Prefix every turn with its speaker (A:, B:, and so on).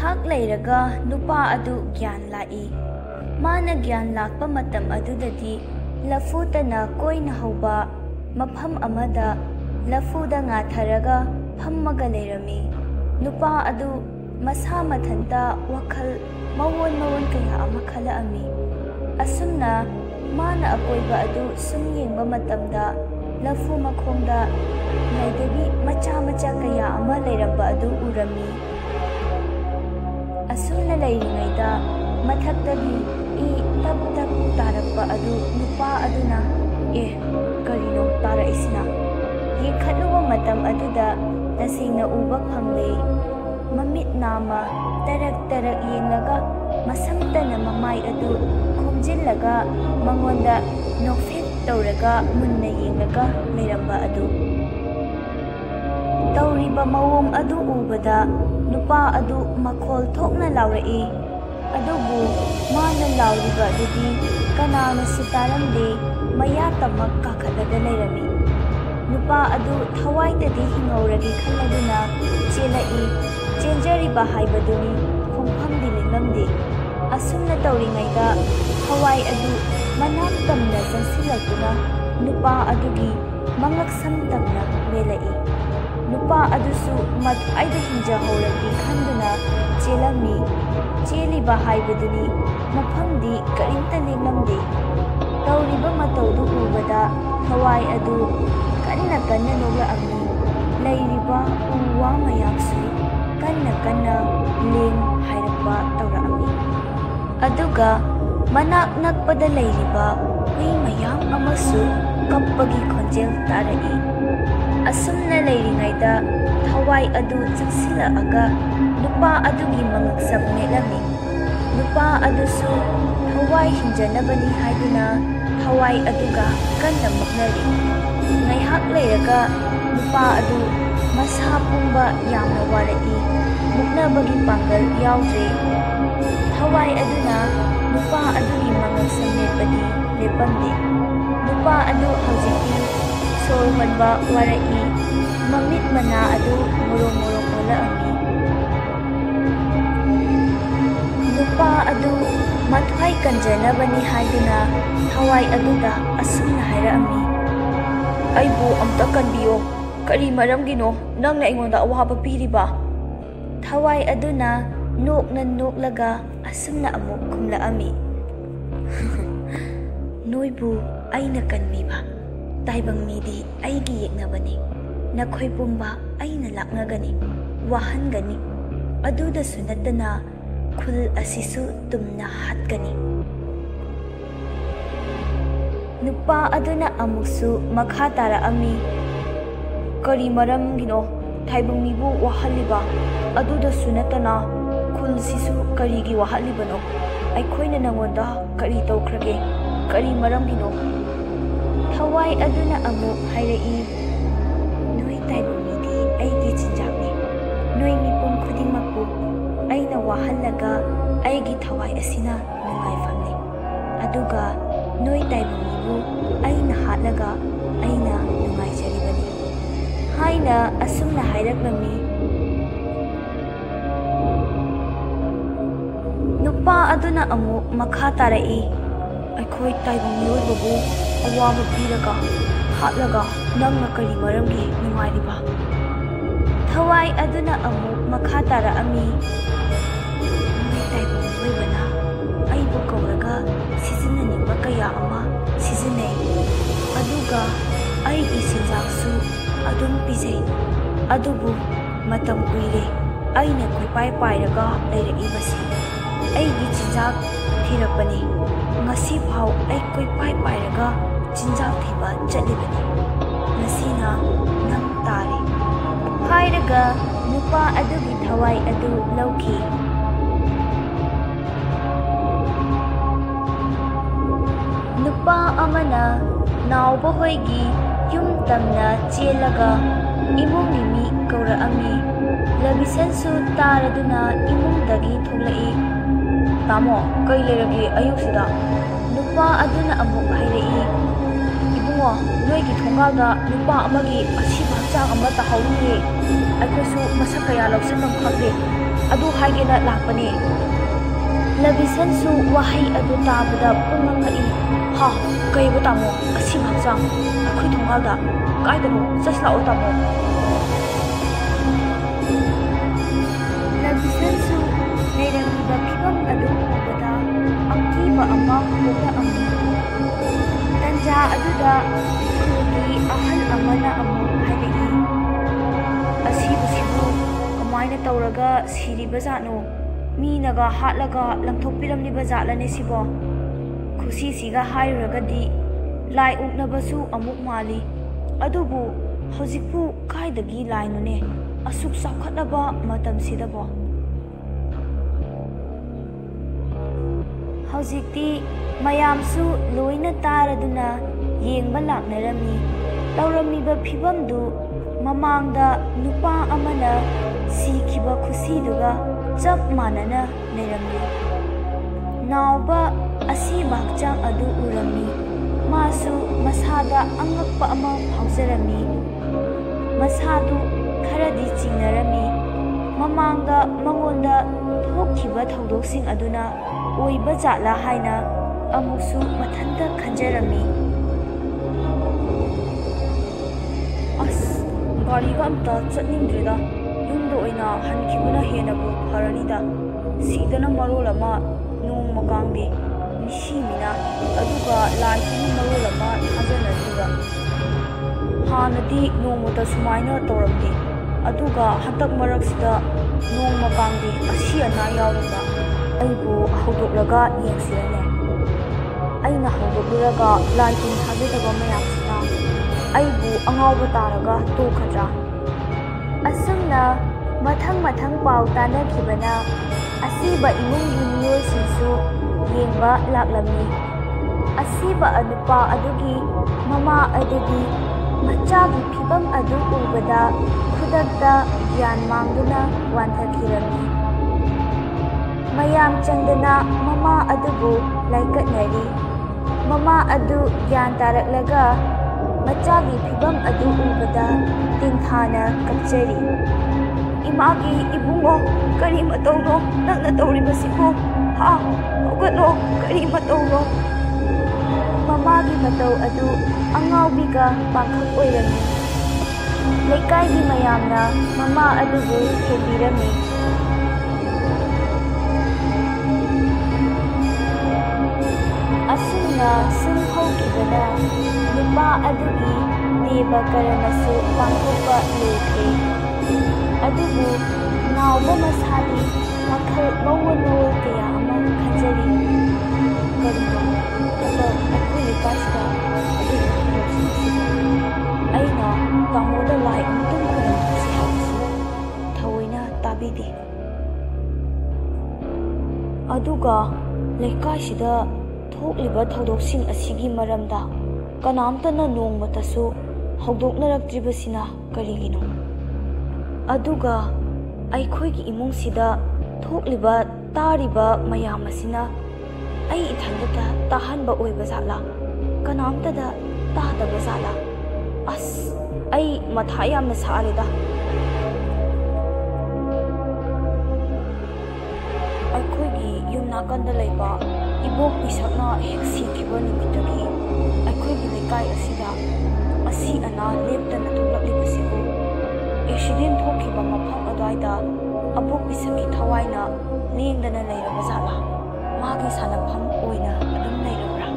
A: Ngaihak leiraga nupa adu gyan lai. Mana gyan lakpa matam adudadi lafutana koina hauba mafam amada lafuda ngatharaga phammaga leirami. Nupa adu masa mathanta wakhal mawon kaya ama khalaami. Asumna mana akoiba adu sum yengba matamda lafu makhongda laidabi macha kaya ama leiramba adu urami. Asumna leiringaida mathakdagi I tap tarakpa adu nupa aduna karino taraisina. Yengkhatluwa matam aduda tasingna uba phangle. Mamit nama tarak yengaga masamtana mamai adu khomjillaga mangonda nofet tawraga munna yengaga leiramba adu. Tawriba mawom adu ubada nupa adu makhol thokna lawrai. Adubu mana lauriba adudi kanana sitaramde maya tamak kakadaga leirami. Nupa adu thawaitadi hingauragi khalladuna chelai chenjariba haibaduni khongphamdi linglamde. Asumna tawringaida hawai adu manam tamna jansilakuna nupa adugi mangak samtamna melai. Nupa adusu mathaida hinjahoragi khanduna chelami. Cheliba haibaduni mafamdi karimta linglamde. Tawriba matawdu ubada hawai adu kanna noglaami. Leiriba uwa mayaksu kanna leng hairapa tawraami. Aduga manak nakpada leiriba hui mayam amasu kappagi khonjel tarai. Asumna leiringaida hawai adu chaksila aga nupa adugi mangaksap melami. Nupa adusu hawai hinjanabani haiduna hawai aduga kanna maknari. Ngaihak leiraga nupa adu masa pumba yamna warai. Muknabagi panggal yaudre. Hawai aduna nupa adugi mangaksap mepadi lepamde. Nupa adu haujiki sol manba warai. Mamit mana adu murung olaami. Nupa adu mathwai kanjanabani haiduna hawai aduda asumna hairaami. Aibu amta kanbiyo. Kari maramgino nangna ingonda awahaba piriba. Hawai aduna noklaga asumna amuk kumlaami. Noibu aina kanbiba. Taibang midi aigi yeknabani. Nakhoi pumba aina laknagani. Wahangani. Aduda sunatana khul asisu tumna hatgani. Nupa aduna amuksu makha taraami. Kari maramgino taibang mibu wahaliba. Aduda sunatana khul sisu karigi wahalibano. Aikhoina nangonda kari tawkrage. Kari maramgino. Hawai aduna amuk hairai. Noi taibang midi aigi chinjakni. Noi mipum khudingmakpu aina wahalaga aigi thawai asina nungaifamni. Aduga noi taibang mibu aina hatlaga aina nungaijaribani. Haina asumna hairaknami. Nupa aduna amuk makha tarai. Aikhoi taibang miyoibabu awaba piraga hatlaga nangna kari maramgi nungairiba. Thawai aduna amuk makha taraami. Noi taibang miyoibana aibu kauraga sizinaningba kaya ama sizinai. Aduga aigi sinjaksu adum pijai. Adubu matam kuire aina koipai pairaga leiraibasi. Aigi chinjak thirapani. Ngasi phau ai koipai pairaga chinjak thiba chatlibani. Ngasina nang tare. Hairaga nupa adugi thawai adu lauki. Nupa amana nauba hoigi yum tamna chelaga imung mimi kauraami. Labisansu taraduna imungdagi tholai. Tamo kai leragi ayuksida. Nupa aduna amuk hairai. Ibungo noigi thongalda nupa amagi asiba hachang ama tahawni. Aikosu masak kaya lawsanam khakle.
B: ꯑꯗꯨ ꯍꯥꯏꯒꯦꯅ ꯂꯥꯛꯄꯅꯦ꯫
A: ꯂꯕꯤꯁꯟꯁꯨ ꯋꯥꯍꯩ ꯑꯗꯨ ꯇꯥꯕꯗ ꯄꯨꯡꯉꯛꯉꯛꯏ꯫
B: ꯍꯥ, ꯀꯩꯕꯨ ꯇꯥꯃꯣ, ꯑꯁꯤꯕ ꯍꯛꯆꯥꯡ ꯑꯩꯈꯣꯏ ꯊꯣꯡꯒꯥꯜꯗ ꯀꯥꯏꯗꯅꯣ? ꯆꯠꯁꯤ ꯂꯥꯛꯑꯣ ꯇꯥꯃꯣ꯫
A: ꯂꯕꯤꯁꯟꯁꯨ ꯂꯩꯔꯝꯃꯤꯕ ꯐꯤꯚꯝ ꯑꯗꯨ ꯎꯕꯗ ꯑꯀꯤꯕ ꯑꯃ ꯄꯣꯛꯂꯛꯑꯝꯃꯤ꯫ ꯇꯟꯖꯥ ꯑꯗꯨꯗ ꯈꯨꯜꯒꯤ ꯑꯍꯜ ꯑꯃꯅ ꯑꯃꯨꯛ ꯍꯥꯏꯔꯛꯏ,
B: ꯑꯁꯤꯕꯁꯤꯕꯨ ꯀꯃꯥꯏꯅ ꯇꯧꯔꯒ ꯁꯤꯔꯤꯕꯖꯥꯠꯅꯣ? ꯃꯤꯅꯒ ꯍꯥꯠꯂꯒ ꯂꯪꯊꯣꯛꯄꯤꯔꯝꯂꯤꯕ ꯖꯥꯠꯂꯅꯦ ꯁꯤꯕꯣ? ꯈꯨꯁꯤꯁꯤꯒ ꯍꯥꯏꯔꯨꯔꯒꯗꯤ ꯂꯥꯏ ꯑꯣꯛꯅꯕꯁꯨ ꯑꯃꯨꯛ ꯃꯥꯜꯂꯤ꯫ ꯑꯗꯨꯕꯨ ꯍꯧꯖꯤꯛꯄꯨ ꯀꯥꯏꯗꯒꯤ ꯂꯥꯏꯅꯣꯅꯦ, ꯑꯁꯨꯛ ꯆꯥꯎꯈꯠꯂꯕ ꯃꯇꯝꯁꯤꯗꯕꯣ?
A: ꯍꯧꯖꯤꯛꯇꯤ ꯃꯌꯥꯝꯁꯨ ꯂꯣꯏꯅ ꯇꯥꯔꯗꯨꯅ ꯌꯦꯡꯕ ꯂꯥꯛꯅꯔꯝꯃꯤ꯫ ꯇꯧꯔꯝꯃꯤꯕ ꯐꯤꯚꯝꯗꯨ ꯃꯃꯥꯡꯗ ꯅꯨꯄꯥ ꯑꯃꯅ ꯁꯤꯈꯤꯕ ꯈꯨꯁꯤꯗꯨꯒ ꯆꯞ ꯃꯥꯟꯅꯅ ꯂꯩꯔꯝꯃꯤ꯫ ꯅꯥꯎꯕ ꯑꯁꯤꯕ ꯍꯛꯆꯥꯡ ꯑꯗꯨ ꯎꯔꯝꯃꯤ꯫ ꯃꯥꯁꯨ ꯃꯁꯥꯗ ꯑꯉꯛꯄ ꯑꯃ ꯐꯥꯎꯖꯔꯝꯃꯤ꯫ ꯃꯁꯥꯗꯨ ꯈꯔꯗꯤ ꯆꯤꯡꯅꯔꯝꯃꯤ꯫ ꯃꯃꯥꯡꯗ ꯃꯉꯣꯟꯗ ꯊꯣꯛꯈꯤꯕ ꯊꯧꯗꯣꯛꯁꯤꯡ ꯑꯗꯨꯅ ꯑꯣꯏꯕ ꯖꯥꯠꯂꯥ ꯍꯥꯏꯅ ꯑꯃꯨꯛꯁꯨ ꯃꯊꯟꯇ ꯈꯟꯖꯔꯝꯃꯤ꯫
B: ꯑꯁ, ꯒꯥꯔꯤꯒ ꯑꯝꯇ ꯆꯠꯅꯤꯡꯗ꯭ꯔꯦꯗ, ꯌꯨꯝꯗ ꯑꯣꯏꯅ ꯍꯟꯈꯤꯕꯅ ꯍꯦꯟꯅꯕꯨ ꯐꯔꯅꯤꯗ꯫ ꯁꯤꯗꯅ ꯃꯔꯣꯜ ꯑꯃ ꯅꯣꯡꯃ ꯀꯥꯡꯗꯦ, ꯃꯤꯁꯤ ꯃꯤꯅꯥ, ꯑꯗꯨꯒ ꯂꯥꯏꯁꯤꯅ ꯃꯔꯣꯜ ꯑꯃ ꯊꯥꯖꯅꯗ꯭ꯔꯤꯕ꯫ ꯍꯥꯟꯅꯗꯤ ꯅꯣꯡꯃꯇ ꯁꯨꯃꯥꯏꯅ ꯇꯧꯔꯝꯗꯦ, ꯑꯗꯨꯒ ꯍꯟꯗꯛ ꯃꯔꯛꯁꯤꯗ ꯅꯣꯡꯃ ꯀꯥꯡꯗꯦ ꯑꯁꯤ ꯑꯅꯥ ꯌꯥꯎꯔꯤꯕ꯫ ꯑꯩꯕꯨ ꯍꯧꯗꯣꯛꯂꯒ ꯌꯦꯡꯁꯤꯔꯅꯦ? ꯑꯩꯅ ꯍꯧꯗꯣꯛꯂꯨꯔꯒ ꯂꯥꯏ ꯇꯤꯟ ꯊꯥꯖꯗꯕ ꯃꯌꯥꯝꯁꯤꯅ ꯑꯩꯕꯨ ꯑꯉꯥꯎꯕ ꯇꯥꯔꯒ ꯇꯣꯛꯀꯗ꯭ꯔꯥ?
A: ꯑꯁꯨꯝꯅ ꯃꯊꯪ ꯃꯊꯪ ꯄꯥꯎ ꯇꯥꯅꯈꯤꯕꯅ ꯑꯁꯤꯕ ꯏꯃꯨꯡꯒꯤ ꯃꯤꯑꯣꯏꯁꯤꯡꯁꯨ ꯌꯦꯡꯕ ꯂꯥꯛꯂꯝꯃꯤ꯫ ꯑꯁꯤꯕ ꯅꯨꯄꯥ ꯑꯗꯨꯒꯤ ꯃꯃꯥ ꯑꯗꯨꯗꯤ ꯃꯆꯥꯒꯤ ꯐꯤꯚꯝ ꯑꯗꯨ ꯎꯕꯗ ꯈꯨꯗꯛꯇ ꯒ꯭ꯌꯥꯟ ꯃꯥꯡꯗꯨꯅ ꯋꯥꯟꯊꯈꯤꯔꯝꯃꯤ꯫ ꯃꯌꯥꯝ ꯆꯪꯗꯅ ꯃꯃꯥ ꯑꯗꯨꯕꯨ ꯂꯥꯏꯀꯠꯅꯔꯤ꯫ ꯃꯃꯥ ꯑꯗꯨ ꯒ꯭ꯌꯥꯟ ꯇꯥꯔꯛꯂꯒ ꯃꯆꯥꯒꯤ ꯐꯤꯚꯝ ꯑꯗꯨ ꯎꯕꯗ ꯇꯤꯡꯊꯥꯅ ꯀꯞꯆꯔꯤ꯫
B: ꯏꯃꯥꯒꯤ ꯏꯕꯨꯡꯉꯣ, ꯀꯔꯤ ꯃꯇꯧꯅꯣ ꯅꯪꯅ ꯇꯧꯔꯤꯕꯁꯤꯕꯨ? ꯍꯥ, ꯍꯧꯒꯠꯂꯣ, ꯀꯔꯤ ꯃꯇꯧꯅꯣ?
A: ꯃꯃꯥꯒꯤ ꯃꯇꯧ ꯑꯗꯨ ꯑꯉꯥꯎꯕꯤꯒ ꯄꯥꯡꯈꯛ ꯑꯣꯏꯔꯝꯃꯤ꯫ ꯂꯩꯀꯥꯏꯒꯤ ꯃꯌꯥꯝꯅ ꯃꯃꯥ ꯑꯗꯨꯕꯨ ꯊꯦꯝꯕꯤꯔꯝꯃꯤ꯫ ꯑꯁꯨꯝꯅ ꯁꯨꯝ ꯍꯧꯈꯤꯕꯅ ꯅꯨꯄꯥ ꯑꯗꯨꯒꯤ ꯗꯦꯕ ꯀꯔꯃꯁꯨ ꯄꯥꯡꯊꯣꯛꯄ ꯂꯣꯏꯈ꯭ꯔꯦ꯫ ꯑꯗꯨꯕꯨ ꯅꯥꯎꯕ ꯃꯁꯥꯗꯤ ꯋꯥꯈꯜ ꯃꯑꯣꯟ ꯀꯌꯥ ꯑꯃ ꯈꯟꯖꯔꯤ꯫
B: ꯀꯔꯤꯅꯣ ꯍꯟꯗꯛ ꯑꯩꯈꯣꯏ ꯂꯩꯀꯥꯏꯁꯤꯗ ꯑꯗꯨꯒꯤ ꯊꯧꯗꯣꯛꯁꯤꯡ ꯑꯁꯤꯕꯨ? ꯑꯩꯅ ꯇꯥꯃꯣꯗ ꯂꯥꯏ ꯑꯃꯨꯛꯇꯪ ꯈꯣꯏꯔꯝꯊꯣꯛꯁꯤ ꯍꯥꯏꯕꯁꯨ ꯊꯑꯣꯏꯅ ꯇꯥꯕꯤꯗꯦ꯫ ꯑꯗꯨꯒ ꯂꯩꯀꯥꯏꯁꯤꯗ ꯊꯣꯛꯂꯤꯕ ꯊꯧꯗꯣꯛꯁꯤꯡ ꯑꯁꯤꯒꯤ ꯃꯔꯝꯗ ꯀꯅꯥꯝꯇꯅ ꯅꯣꯡꯃꯇꯁꯨ ꯍꯧꯗꯣꯛꯅꯔꯛꯇ꯭ꯔꯤꯕꯁꯤꯅ ꯀꯔꯤꯒꯤꯅꯣ? ꯑꯗꯨꯒ ꯑꯩꯈꯣꯏꯒꯤ ꯏꯃꯨꯡꯁꯤꯗ ꯊꯣꯛꯂꯤꯕ ꯇꯥꯔꯤꯕ ꯃꯌꯥꯝ ꯑꯁꯤꯅ ꯑꯩ ꯏꯊꯟꯇꯗ ꯇꯥꯍꯟꯕ ꯑꯣꯏꯕ ꯖꯥꯠꯂꯥ? ꯀꯅꯥꯝꯇꯗ ꯇꯥꯗꯕ ꯖꯥꯠꯂꯥ? ꯑꯁ, ꯑꯩ ꯃꯊꯥ ꯌꯥꯝꯅ ꯁꯥꯔꯦꯗ꯫ ꯑꯩꯈꯣꯏꯒꯤ ꯌꯨꯝ ꯅꯥꯀꯟꯗ ꯂꯩꯕ ꯏꯕꯣꯛ ꯄꯤꯁꯛꯅ ꯍꯦꯛ ꯁꯤꯈꯤꯕ ꯅꯨꯃꯤꯠꯇꯒꯤ ꯑꯩꯈꯣꯏꯒꯤ ꯂꯩꯀꯥꯏ ꯑꯁꯤꯗ ꯑꯁꯤ ꯑꯅꯥ ꯂꯦꯞꯇꯅ ꯊꯣꯛꯂꯛꯂꯤꯕꯁꯤꯕꯨ ꯑꯦꯛꯁꯤꯗꯦꯟ ꯊꯣꯛꯈꯤꯕ ꯃꯐꯝ ꯑꯗꯨꯋꯥꯏꯗ ꯑꯕꯣꯛ ꯄꯤꯁꯛꯀꯤ ꯊꯋꯥꯏꯅ ꯂꯦꯡꯗꯅ ꯂꯩꯔꯕ ꯖꯥꯠꯂꯥ? ꯃꯥꯒꯤ ꯁꯥꯟꯅꯐꯝ ꯑꯣꯏꯅ ꯑꯗꯨꯝ ꯂꯩꯔꯕ꯭ꯔꯥ?